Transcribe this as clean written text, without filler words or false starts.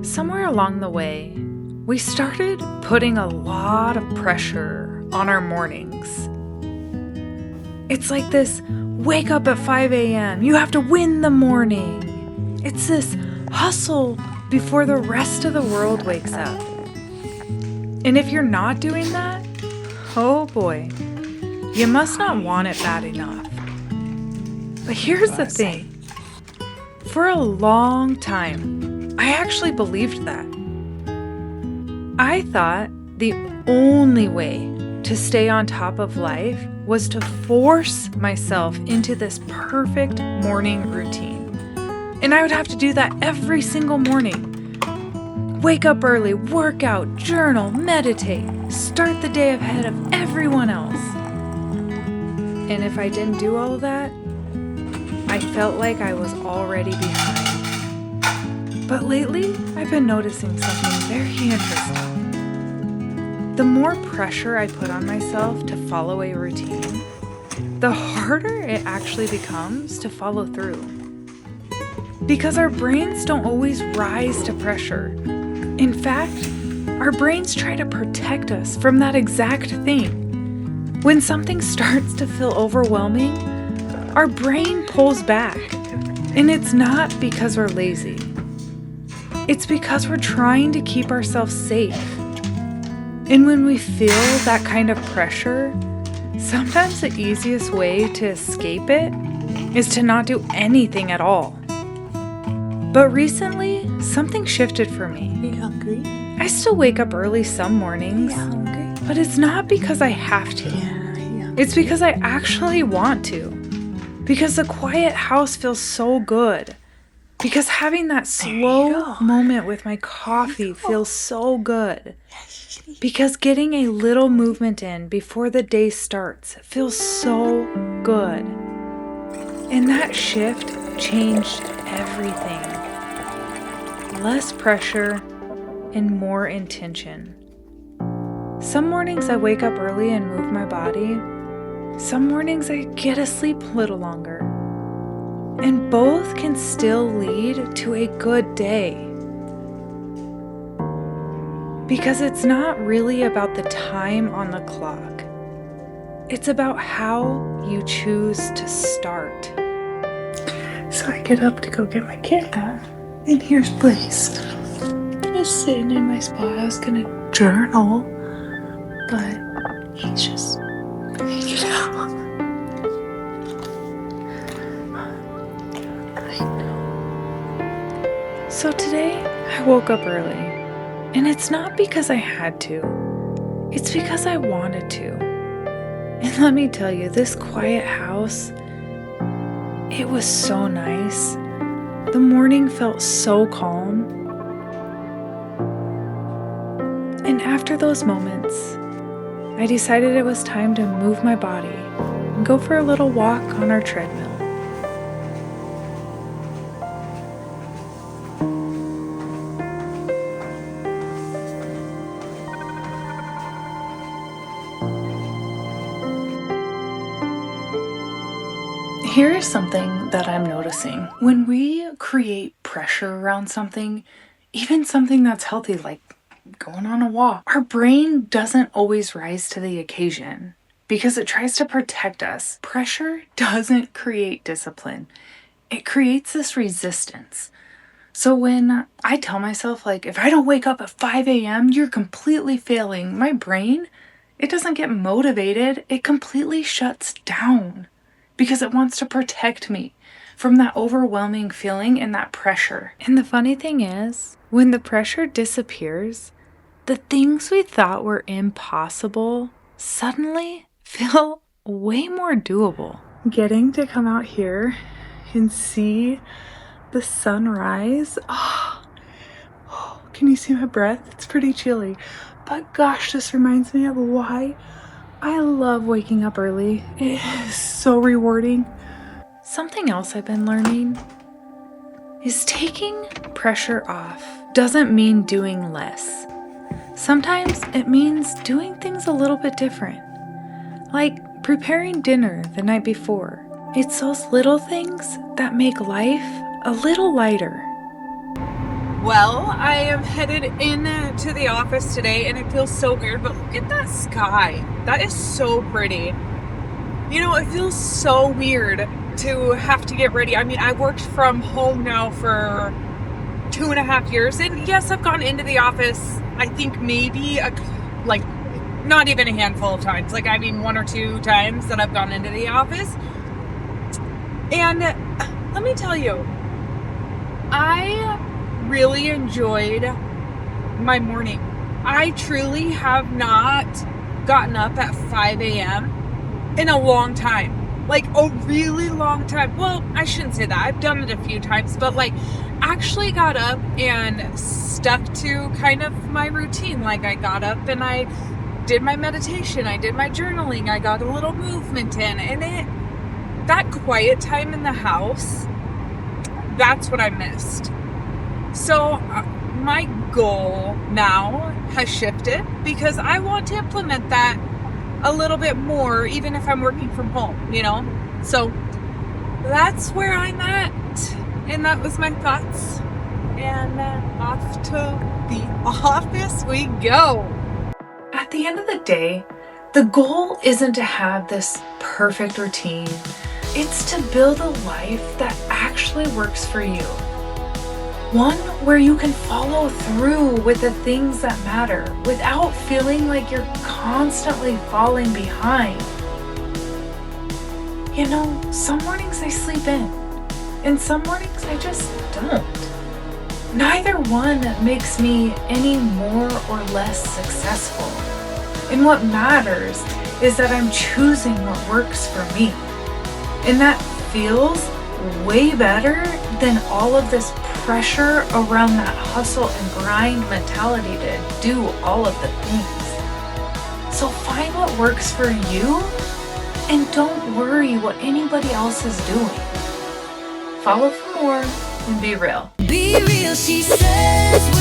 Somewhere along the way, we started putting a lot of pressure on our mornings. It's like this wake up at 5 a.m., you have to win the morning. It's this hustle before the rest of the world wakes up. And if you're not doing that, oh boy, you must not want it bad enough. But here's the thing. For a long time, I actually believed that. I thought the only way to stay on top of life was to force myself into this perfect morning routine. And I would have to do that every single morning. Wake up early, work out, journal, meditate, start the day ahead of everyone else. And if I didn't do all of that, I felt like I was already behind. But lately, I've been noticing something very interesting. The more pressure I put on myself to follow a routine, the harder it actually becomes to follow through. Because our brains don't always rise to pressure. In fact, our brains try to protect us from that exact thing. When something starts to feel overwhelming, our brain pulls back. And it's not because we're lazy. It's because we're trying to keep ourselves safe. And when we feel that kind of pressure, sometimes the easiest way to escape it is to not do anything at all. But recently, something shifted for me. Are you hungry? I still wake up early some mornings, Are you hungry? but it's not because I have to. Yeah. It's because I actually want to. Because the quiet house feels so good. Because having that slow moment with my coffee feels so good. Because getting a little movement in before the day starts feels so good. And that shift changed everything. Less pressure and more intention. Some mornings I wake up early and move my body. Some mornings I get to sleep a little longer. And both can still lead to a good day. Because it's not really about the time on the clock. It's about how you choose to start. So I get up to go get my cat, and here's Blaze. Just sitting in my spot. I was gonna journal, but he's just hanging out. I know. So today, I woke up early. And it's not because I had to. It's because I wanted to. And let me tell you, this quiet house, it was so nice. The morning felt so calm. And after those moments, I decided it was time to move my body and go for a little walk on our treadmill. Here is something that I'm noticing. When we create pressure around something, even something that's healthy like going on a walk, our brain doesn't always rise to the occasion because it tries to protect us. Pressure doesn't create discipline. It creates this resistance. So when I tell myself, like, if I don't wake up at 5 a.m., you're completely failing, my brain, it doesn't get motivated. It completely shuts down. Because it wants to protect me from that overwhelming feeling and that pressure. And the funny thing is, when the pressure disappears, the things we thought were impossible suddenly feel way more doable. Getting to come out here and see the sunrise. Oh, can you see my breath? It's pretty chilly. But gosh, this reminds me of why I love waking up early. It is so rewarding. Something else I've been learning is taking pressure off doesn't mean doing less. Sometimes it means doing things a little bit different. Like preparing dinner the night before. It's those little things that make life a little lighter. Well, I am headed into the office today and it feels so weird, but look at that sky. That is so pretty. You know, it feels so weird to have to get ready. I mean, I worked from home now for 2.5 years, and yes, I've gone into the office, I think maybe not even a handful of times. Like, I mean, 1 or 2 times that I've gone into the office. And let me tell you, I really enjoyed my morning. I truly have not gotten up at 5 a.m. in a long time. Like, a really long time. Well, I shouldn't say that. I've done it a few times, but like, actually got up and stuck to kind of my routine. Like, I got up and I did my meditation, I did my journaling, I got a little movement in, and that quiet time in the house, that's what I missed. So my goal now has shifted because I want to implement that a little bit more, even if I'm working from home, you know? So that's where I'm at. And that was my thoughts. And off to the office we go. At the end of the day, the goal isn't to have this perfect routine. It's to build a life that actually works for you. One where you can follow through with the things that matter without feeling like you're constantly falling behind. You know, some mornings I sleep in, and some mornings I just don't. Neither one makes me any more or less successful. And what matters is that I'm choosing what works for me. And that feels way better than all of this pressure around that hustle and grind mentality to do all of the things. So find what works for you and don't worry what anybody else is doing. Follow for more and be real. Be real, she says.